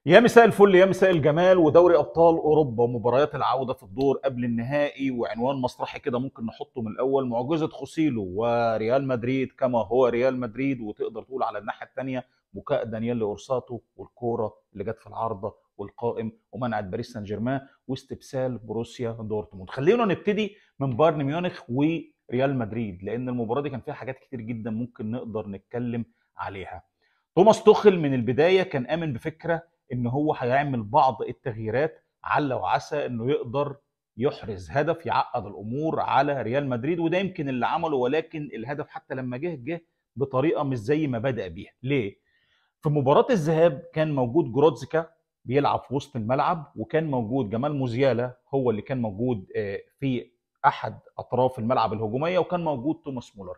يا مساء الفل يا مساء الجمال ودوري ابطال اوروبا ومباريات العوده في الدور قبل النهائي وعنوان مسرحي كده ممكن نحطه من الاول: معجزه خوسيلو وريال مدريد كما هو ريال مدريد. وتقدر تقول على الناحيه الثانيه بكاء دانيال اورساتو والكوره اللي جت في العارضه والقائم ومنعت باريس سان جيرمان واستبسال بروسيا دورتموند. خلينا نبتدي من بايرن ميونخ وريال مدريد لان المباراه دي كان فيها حاجات كتير جدا ممكن نقدر نتكلم عليها. توماس توخل من البدايه كان امن بفكره ان هو هيعمل بعض التغييرات عل وعسى انه يقدر يحرز هدف يعقد الامور على ريال مدريد، وده يمكن اللي عمله. ولكن الهدف حتى لما جه بطريقه مش زي ما بدأ بيها. ليه؟ في مباراة الذهاب كان موجود جروتزكا بيلعب في وسط الملعب، وكان موجود جمال موزيالا هو اللي كان موجود في احد اطراف الملعب الهجوميه، وكان موجود توماس مولر.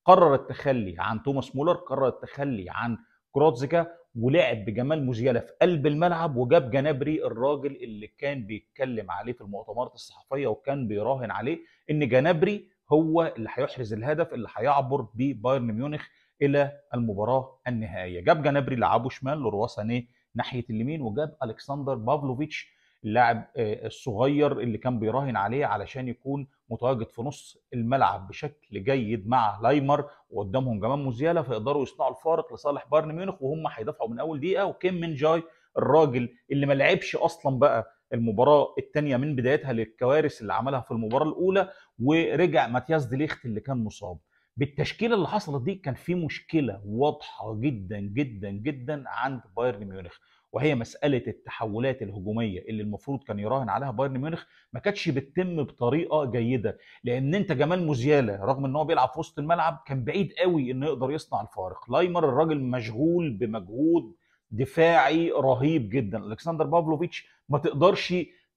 قرر التخلي عن توماس مولر، قرر التخلي عن جروتزكا، ولعب بجمال موزيالا في قلب الملعب، وجاب جنابري الراجل اللي كان بيتكلم عليه في المؤتمرات الصحفيه وكان بيراهن عليه ان جنابري هو اللي هيحرز الهدف اللي هيعبر ببايرن ميونخ الى المباراه النهائيه. جاب جنابري لعبه شمال، لروا سانيه ناحيه اليمين، وجاب الكسندر بافلوفيتش اللاعب الصغير اللي كان بيراهن عليه علشان يكون متواجد في نص الملعب بشكل جيد مع لايمر، وقدامهم كمان موزيالا، فيقدروا يصنعوا الفارق لصالح بايرن ميونخ وهم هيدافعوا من اول دقيقه. وكيم من جاي الراجل اللي ما لعبش اصلا بقى المباراه الثانيه من بدايتها للكوارث اللي عملها في المباراه الاولى، ورجع ماتياس ديليخت اللي كان مصاب. بالتشكيله اللي حصلت دي كان في مشكله واضحه جدا جدا جدا عند بايرن ميونخ، وهي مساله التحولات الهجوميه اللي المفروض كان يراهن عليها بايرن ميونخ ما كانتش بتتم بطريقه جيده. لان انت جمال موزيالا رغم ان هو بيلعب في وسط الملعب كان بعيد قوي انه يقدر يصنع الفارق. لايمر الراجل مشغول بمجهود دفاعي رهيب جدا. الكسندر بافلوفيتش ما تقدرش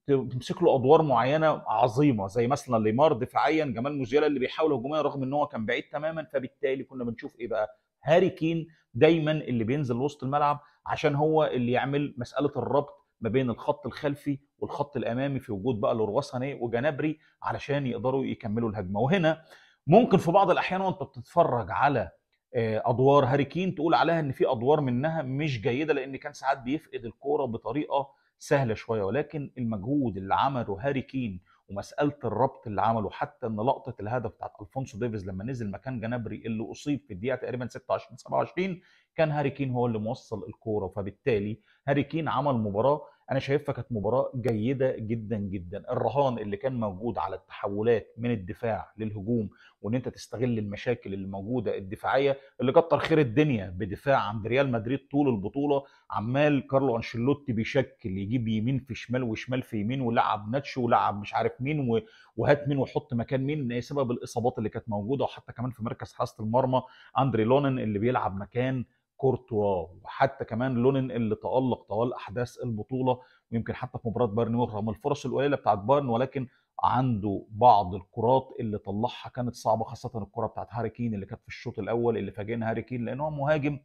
تمسك له ادوار معينه عظيمه زي مثلا ليمار دفاعيا، جمال موزيالا اللي بيحاول هجوميا رغم ان هو كان بعيد تماما. فبالتالي كنا بنشوف ايه بقى؟ هاري كين دايما اللي بينزل وسط الملعب عشان هو اللي يعمل مساله الربط ما بين الخط الخلفي والخط الامامي في وجود بقى لوروا سانيه وجنابري علشان يقدروا يكملوا الهجمه. وهنا ممكن في بعض الاحيان وانت بتتفرج على ادوار هاري كين تقول عليها ان في ادوار منها مش جيده، لان كان ساعات بيفقد الكوره بطريقه سهله شويه. ولكن المجهود اللي عمله هاري كين ومساله الربط اللي عمله، حتى ان لقطه الهدف بتاعت الفونسو ديفيز لما نزل مكان جنابري اللي اصيب في الدقيقه تقريبا 26 27، كان هاري كين هو اللي موصل الكوره. فبالتالي هاري كين عمل مباراه انا شايفها كانت مباراه جيده جدا جدا. الرهان اللي كان موجود على التحولات من الدفاع للهجوم، وان انت تستغل المشاكل اللي موجوده الدفاعيه اللي كتر خير الدنيا بدفاع عند ريال مدريد طول البطوله. عمال كارلو انشيلوتي بيشكل يجيب يمين في شمال وشمال في يمين، ولعب ناتشو ولعب مش عارف مين وهات مين وحط مكان مين سبب الاصابات اللي كانت موجوده. وحتى كمان في مركز حراسه المرمى اندري لونن اللي بيلعب مكان كورتوا، وحتى كمان لونين اللي تألق طوال احداث البطوله. ويمكن حتى في مباراه بايرن ميونخ رغم الفرص القليله بتاعت بايرن، ولكن عنده بعض الكرات اللي طلعها كانت صعبه، خاصه الكره بتاعت هاري كين اللي كانت في الشوط الاول اللي فاجئنا هاري كين لان هو مهاجم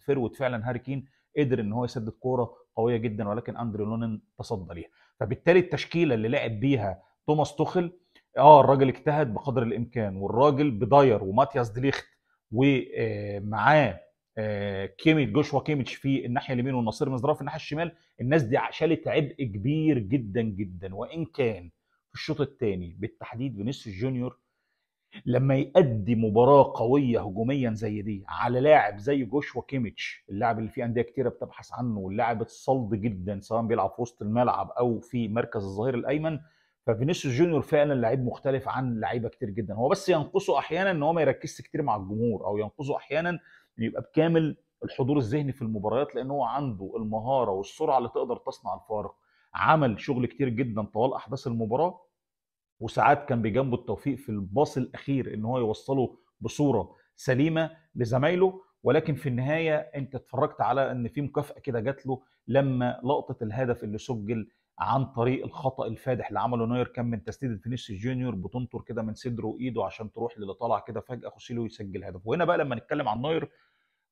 فيرود فعلا. هاري كين قدر ان هو يسدد كوره قويه جدا، ولكن اندري لونين تصدى ليها. فبالتالي التشكيله اللي لعب بيها توماس توخل، الراجل اجتهد بقدر الامكان، والراجل بداير وماتياس ديليخت ومعاه جوشوا كيميتش في الناحيه اليمين والنصير مزراوي في الناحيه الشمال. الناس دي شالت عبء كبير جدا جدا. وان كان في الشوط الثاني بالتحديد فينيسيوس جونيور لما يأدي مباراة قوية هجوميا زي دي على لاعب زي جوشوا كيميتش، اللاعب اللي فيه أندية كتيرة بتبحث عنه، واللاعب الصلب جدا سواء بيلعب في وسط الملعب أو في مركز الظهير الأيمن، ففينيسيوس جونيور فعلا لعيب مختلف عن لعيبة كتير جدا. هو بس ينقصه أحيانا إن هو ما يركزش كتير مع الجمهور، أو ينقصه أحيانا يبقى بكامل الحضور الذهني في المباريات، لأن هو عنده المهارة والسرعة اللي تقدر تصنع الفارق. عمل شغل كتير جدا طوال أحداث المباراة، وساعات كان بجنبه التوفيق في الباص الاخير ان هو يوصله بصوره سليمه لزمايله. ولكن في النهايه انت اتفرجت على ان في مكافاه كده جات له لما لقطه الهدف اللي سجل عن طريق الخطا الفادح اللي عمله نوير، كان من تسديده فينيسيوس جونيور بتنطر كده من صدره وايده عشان تروح للي طالع كده فجاه خوسيلو يسجل هدف. وهنا بقى لما نتكلم عن نوير،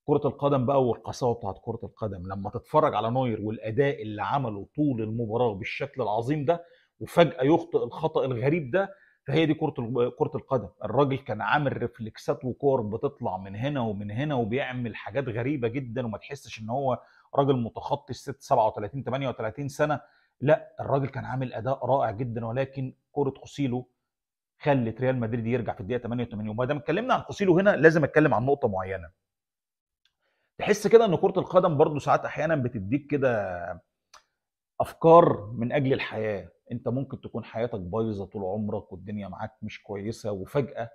كرة القدم بقى والقساوة بتاعت كرة القدم، لما تتفرج على نوير والأداء اللي عمله طول المباراة بالشكل العظيم ده وفجأة يخطئ الخطأ الغريب ده، فهي دي كرة القدم. الراجل كان عامل ريفلكسات وكور بتطلع من هنا ومن هنا، وبيعمل حاجات غريبة جدا وما تحسش ان هو راجل متخطي الست 37 38 سنه. لا الراجل كان عامل اداء رائع جدا، ولكن كره خوسيلو خلت ريال مدريد يرجع في الدقيقه 88. وما دام اتكلمنا عن خوسيلو هنا لازم اتكلم عن نقطه معينه. تحس كده ان كره القدم برضو ساعات احيانا بتديك كده افكار من اجل الحياه. انت ممكن تكون حياتك بايظه طول عمرك والدنيا معاك مش كويسه، وفجاه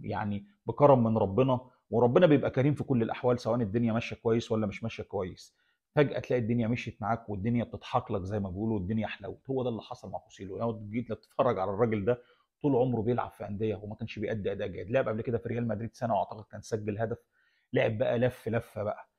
يعني بكرم من ربنا، وربنا بيبقى كريم في كل الاحوال سواء الدنيا ماشيه كويس ولا مش ماشيه كويس، فجاه تلاقي الدنيا مشيت معاك والدنيا بتضحك لك زي ما بيقولوا، والدنيا حلوت. هو ده اللي حصل مع خوسيلو. لو جيت تتفرج على الراجل ده طول عمره بيلعب في انديه وما كانش بيأدي اداء جيد. لعب قبل كده في ريال مدريد سنه واعتقد كان سجل هدف. لعب بقى لفه بقى،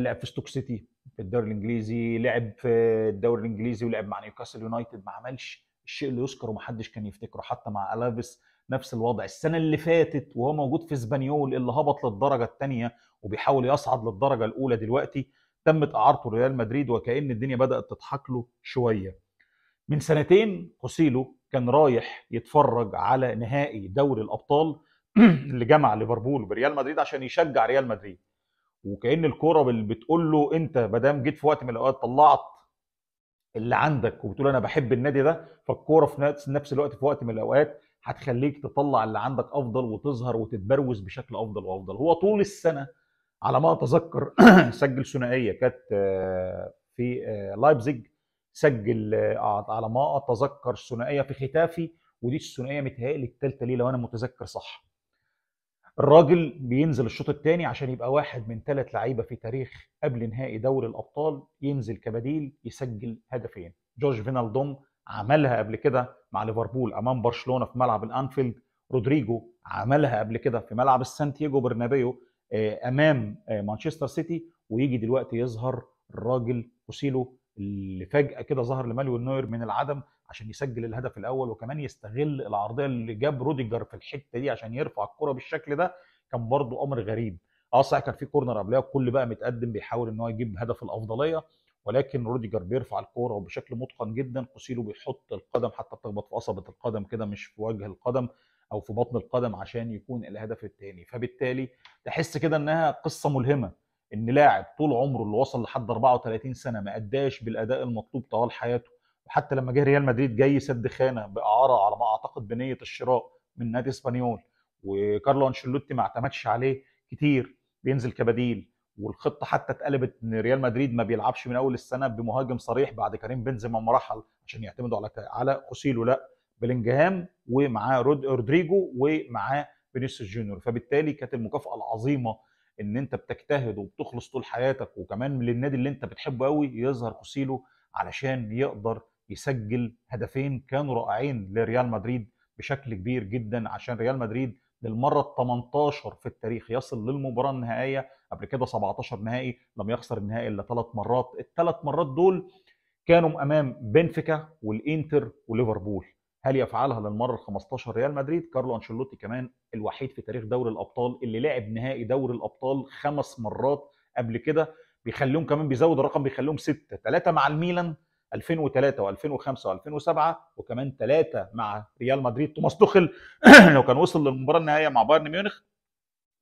لعب في ستوك سيتي في الدوري الانجليزي، لعب في الدوري الانجليزي ولعب مع نيوكاسل يونايتد، ما عملش الشيء اللي يذكر ومحدش كان يفتكره. حتى مع الافيس نفس الوضع. السنه اللي فاتت وهو موجود في اسبانيول اللي هبط للدرجه الثانيه وبيحاول يصعد للدرجه الاولى دلوقتي، تمت اعارته ريال مدريد وكأن الدنيا بدأت تضحك له شويه. من سنتين خوسيلو كان رايح يتفرج على نهائي دوري الابطال اللي جمع ليفربول بريال مدريد عشان يشجع ريال مدريد، وكأن الكوره بتقول له انت ما دام جيت في وقت من الاوقات طلعت اللي عندك وبتقول انا بحب النادي ده، فالكوره في نفس الوقت في وقت من الاوقات هتخليك تطلع اللي عندك افضل وتظهر وتتبروز بشكل افضل وافضل. هو طول السنه على ما اتذكر سجل ثنائيه كانت في لايبزيج، سجل على ما اتذكر ثنائيه في ختافي، ودي الثنائيه متهيألي الثالثه ليه لو انا متذكر صح. الراجل بينزل الشوط الثاني عشان يبقى واحد من 3 لعيبه في تاريخ قبل نهائي دوري الابطال ينزل كبديل يسجل هدفين. جورج فينالدوم عملها قبل كده مع ليفربول امام برشلونه في ملعب الانفيلد. رودريجو عملها قبل كده في ملعب السانتياغو برنابيو امام مانشستر سيتي. ويجي دلوقتي يظهر الراجل خوسيلو اللي فجاه كده ظهر لمانويل نوير من العدم عشان يسجل الهدف الاول، وكمان يستغل العرضيه اللي جاب روديجر في الحته دي عشان يرفع الكره بالشكل ده. كان برضو امر غريب. اه صحيح كان في كورنر قبلها والكل بقى متقدم بيحاول ان هو يجيب هدف الافضليه، ولكن روديجر بيرفع الكوره وبشكل متقن جدا. خوسيلو بيحط القدم حتى بتخبط في قصبه القدم كده مش في وجه القدم او في بطن القدم عشان يكون الهدف الثاني. فبالتالي تحس كده انها قصه ملهمه ان لاعب طول عمره اللي وصل لحد 34 سنه ما اداش بالاداء المطلوب طوال حياته، وحتى لما جه ريال مدريد جاي سد خانه باعاره على ما اعتقد بنيه الشراء من نادي اسبانيول، وكارلو انشيلوتي ما اعتمدش عليه كتير بينزل كبديل، والخطه حتى اتقلبت ان ريال مدريد ما بيلعبش من اول السنه بمهاجم صريح بعد كريم بنزيما ما رحل عشان يعتمدوا على خوسيلو. لا بلينجهام ومعاه رودريجو ومعاه فينيسيوس جونيور. فبالتالي كانت المكافاه العظيمه ان انت بتجتهد وبتخلص طول حياتك وكمان للنادي اللي انت بتحبه قوي يظهر خوسيلو علشان يقدر يسجل هدفين كانوا رائعين لريال مدريد بشكل كبير جدا، عشان ريال مدريد للمره ال 18 في التاريخ يصل للمباراه النهائيه. قبل كده 17 نهائي لم يخسر النهائي الا 3 مرات. ال3 مرات دول كانوا امام بنفيكا والانتر وليفربول. هل يفعلها للمره ال 15 ريال مدريد؟ كارلو انشيلوتي كمان الوحيد في تاريخ دوري الابطال اللي لعب نهائي دوري الابطال 5 مرات قبل كده. بيخليهم كمان بيزود الرقم بيخليهم 6، 3 مع الميلان 2003 و2005 و2007، وكمان 3 مع ريال مدريد توماس توخل لو كان وصل للمباراه النهائيه مع بايرن ميونخ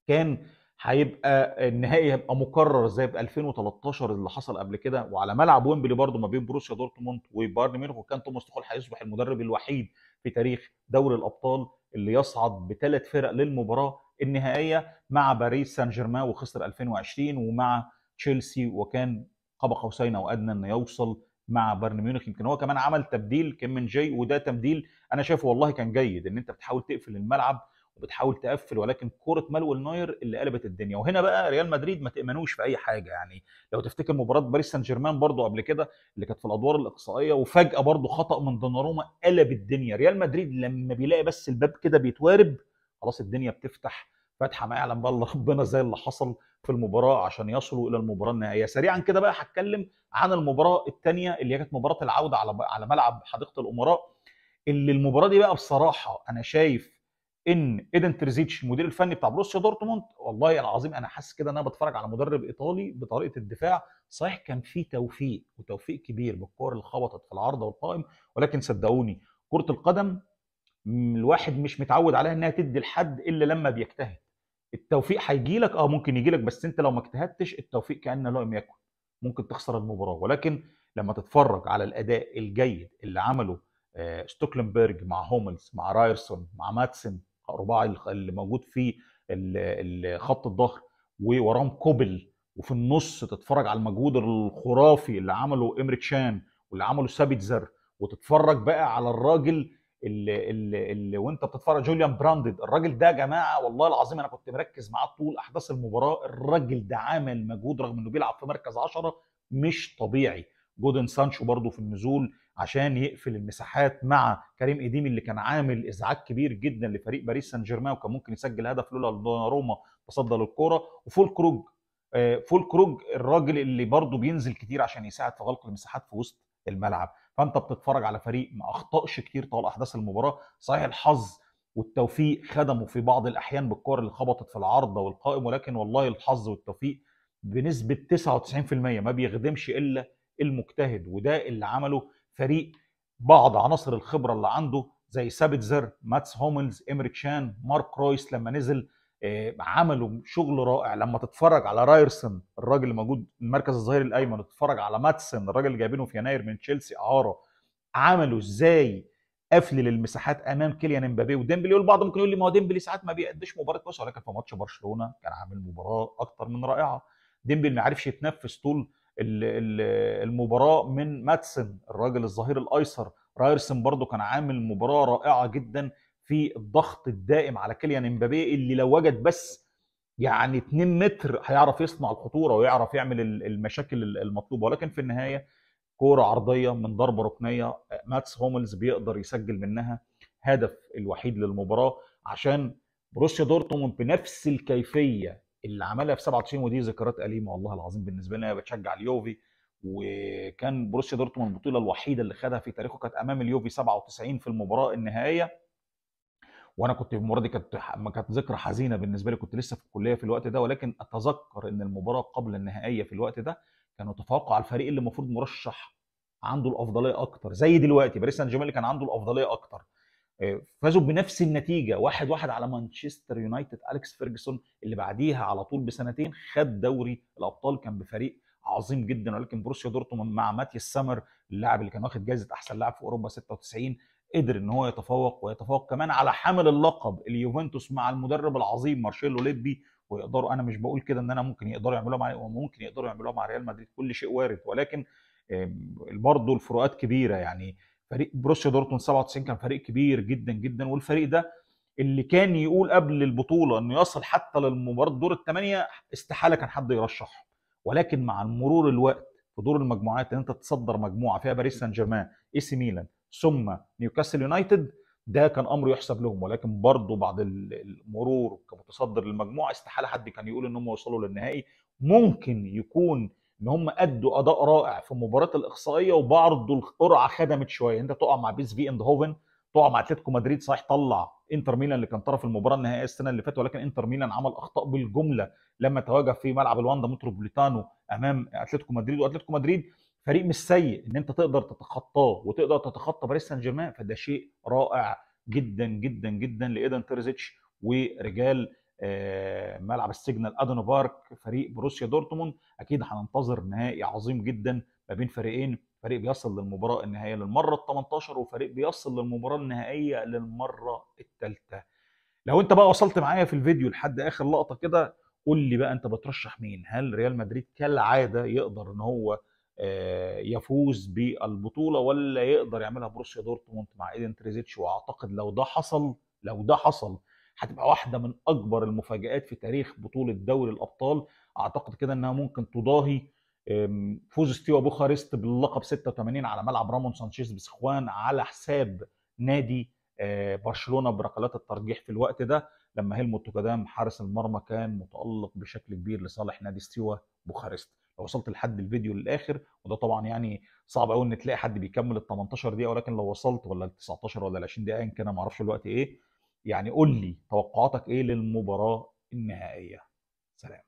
كان هيبقى النهائي هيبقى مكرر زي ب 2013 اللي حصل قبل كده، وعلى ملعب ويمبلي برضه ما بين بروسيا دورتموند وبايرن ميونخ. وكان توماس توخل هيصبح المدرب الوحيد في تاريخ دوري الابطال اللي يصعد ب3 فرق للمباراه النهائيه مع باريس سان جيرمان وخسر 2020، ومع تشيلسي وكان قاب قوسين او ادنى انه يوصل مع بايرن ميونخ. يمكن هو كمان عمل تبديل كيم من جاي، وده تبديل انا شايفه والله كان جيد ان انت بتحاول تقفل الملعب وبتحاول تقفل، ولكن كوره مانويل نوير اللي قلبت الدنيا. وهنا بقى ريال مدريد ما تامنوش في اي حاجه. يعني لو تفتكر مباراه باريس سان جيرمان برضو قبل كده اللي كانت في الادوار الاقصائيه وفجاه برضو خطا من دوناروما قلب الدنيا. ريال مدريد لما بيلاقي بس الباب كده بيتوارب خلاص الدنيا بتفتح فتحه ما يعلم بقى الا ربنا زي اللي حصل في المباراه عشان يصلوا الى المباراه النهائيه. سريعا كده بقى هتكلم عن المباراه الثانيه اللي كانت مباراه العوده على ملعب حديقه الامراء. اللي المباراه دي بقى بصراحه انا شايف ان ايدن تريزيتش المدير الفني بتاع بروسيا دورتموند والله العظيم انا حاسس كده ان انا بتفرج على مدرب ايطالي بطريقه الدفاع. صحيح كان في توفيق وتوفيق كبير بالكور اللي خبطت في العارضه والقائم، ولكن صدقوني كره القدم الواحد مش متعود عليها انها تدي لحد الا لما بيجتهد. التوفيق هيجي لك ممكن يجي لك، بس انت لو ما اجتهدتش التوفيق كانه لم يكن. ممكن تخسر المباراه. ولكن لما تتفرج على الاداء الجيد اللي عمله ستوكلنبرج مع هوملز مع رايرسون مع ماتسن، الرباعي اللي موجود في خط الظهر، ووراهم كوبل، وفي النص تتفرج على المجهود الخرافي اللي عمله إمريك شان واللي عمله سابيتزر، وتتفرج بقى على الراجل اللي وانت بتتفرج جوليان براندد. الراجل ده يا جماعه والله العظيم انا كنت مركز معاه طول احداث المباراه. الراجل ده عامل مجهود رغم انه بيلعب في مركز 10 مش طبيعي. جودن سانشو برضو في النزول عشان يقفل المساحات مع كريم ايديمي اللي كان عامل ازعاج كبير جدا لفريق باريس سان جيرمان، وكان ممكن يسجل هدف لولا دوناروما تصدى للكوره. وفول كروج، فول كروج الراجل اللي برضو بينزل كتير عشان يساعد في غلق المساحات في وسط الملعب. فانت بتتفرج على فريق ما اخطاش كتير طوال احداث المباراه. صحيح الحظ والتوفيق خدموا في بعض الاحيان بالكور اللي خبطت في العارضه والقائم، ولكن والله الحظ والتوفيق بنسبه 99% ما بيخدمش الا المجتهد. وده اللي عمله فريق بعض عناصر الخبره اللي عنده زي سابيتزر، ماتس هوملز، إمريك شان، مارك رويس لما نزل عملوا شغل رائع. لما تتفرج على رايرسون الراجل اللي موجود المركز الظهير الايمن، وتتفرج على ماتسن الراجل اللي جايبينه في يناير من تشيلسي اعاره، عملوا ازاي قفل للمساحات امام كيليان امبابي وديمبلي. والبعض ممكن يقول لي ما هو ديمبلي ساعات ما بيقدش مباراه كويسه، ولكن في ماتش برشلونه كان عامل مباراه اكتر من رائعه. ديمبلي ما عرفش يتنفس طول المباراه من ماتسن الراجل الظهير الايسر. رايرسون برضو كان عامل مباراه رائعه جدا في الضغط الدائم على كيليان امبابي، اللي لو وجد بس يعني 2 متر هيعرف يصنع الخطوره ويعرف يعمل المشاكل المطلوبه. ولكن في النهايه كوره عرضيه من ضربه ركنيه ماتس هوملز بيقدر يسجل منها هدف الوحيد للمباراه، عشان بروسيا دورتموند بنفس الكيفيه اللي عملها في 97. ودي ذكريات اليمه والله العظيم بالنسبه لي، انا بتشجع اليوفي، وكان بروسيا دورتموند البطوله الوحيده اللي خدها في تاريخه كانت امام اليوفي 97 في المباراه النهائيه. وانا كنت المباراه دي كانت ذكرى حزينه بالنسبه لي، كنت لسه في الكليه في الوقت ده. ولكن اتذكر ان المباراه قبل النهائيه في الوقت ده كانوا تفوقوا على الفريق اللي المفروض مرشح عنده الافضليه اكتر، زي دلوقتي باريس سان جيرمان اللي كان عنده الافضليه اكتر. فازوا بنفس النتيجه 1-1 على مانشستر يونايتد. اليكس فيرجسون اللي بعديها على طول بسنتين خد دوري الابطال، كان بفريق عظيم جدا. ولكن بروسيا دورتموند مع ماتياس سامر اللاعب اللي كان واخد جائزه احسن لاعب في اوروبا 96 قدر ان هو يتفوق، ويتفوق كمان على حامل اللقب اليوفنتوس مع المدرب العظيم مارشيلو ليبي. ويقدروا، انا مش بقول كده ان انا ممكن يقدروا يعملوها ممكن يقدروا يعملوها مع ريال مدريد، كل شيء وارد. ولكن برضه الفروقات كبيره. يعني فريق بروسيا دورتموند 97 كان فريق كبير جدا جدا، والفريق ده اللي كان يقول قبل البطوله انه يصل حتى للمباراه دور الثمانيه استحاله كان حد يرشحه. ولكن مع مرور الوقت في دور المجموعات ان انت تصدر مجموعه فيها باريس سان جيرمان، اي سي ميلان، ثم نيوكاسل يونايتد، ده كان امر يحسب لهم. ولكن برضه بعد المرور كمتصدر للمجموعه استحاله حد كان يقول ان هم يوصلوا للنهائي. ممكن يكون ان هم ادوا اداء رائع في مباراه الاقصائيه، وبرضه القرعه خدمت شويه. انت تقع مع بيس في اند هوفن، تقع مع اتلتيكو مدريد، صحيح طلع انتر ميلان اللي كان طرف المباراه النهائيه السنه اللي فاتت، ولكن انتر ميلان عمل اخطاء بالجمله لما تواجه في ملعب الواندا متروبوليتانو امام اتلتيكو مدريد. واتلتيكو مدريد فريق مش سيء ان انت تقدر تتخطاه وتقدر تتخطى باريس سان جيرمان، فده شيء رائع جدا جدا جدا لايدن تيرزيتش ورجال ملعب السيجنال ادونا بارك فريق بروسيا دورتموند. اكيد هننتظر نهائي عظيم جدا ما بين فريقين، فريق بيصل للمباراه النهائيه للمره ال 18 وفريق بيصل للمباراه النهائيه للمره الثالثه. لو انت بقى وصلت معايا في الفيديو لحد اخر لقطه كده، قول لي بقى انت بترشح مين؟ هل ريال مدريد كالعاده يقدر ان هو يفوز بالبطوله، ولا يقدر يعملها بروسيا دورتموند مع ايدن تريزيتش؟ واعتقد لو ده حصل هتبقى واحده من اكبر المفاجآت في تاريخ بطوله دوري الابطال. اعتقد كده انها ممكن تضاهي فوز ستيوا بوخارست باللقب 86 على ملعب رامون سانشيز بسخوان على حساب نادي برشلونه بركلات الترجيح في الوقت ده، لما هيلموت قدام حارس المرمى كان متالق بشكل كبير لصالح نادي ستيوا بوخارست. لو وصلت لحد الفيديو للاخر، وده طبعا يعني صعب قوي ان تلاقي حد بيكمل ال 18 دقيقه، ولكن لو وصلت ولا ال 19 ولا ال 20 دقيقه يمكن انا ما اعرفش الوقت ايه، يعني قول لي توقعاتك ايه للمباراه النهائيه. سلام.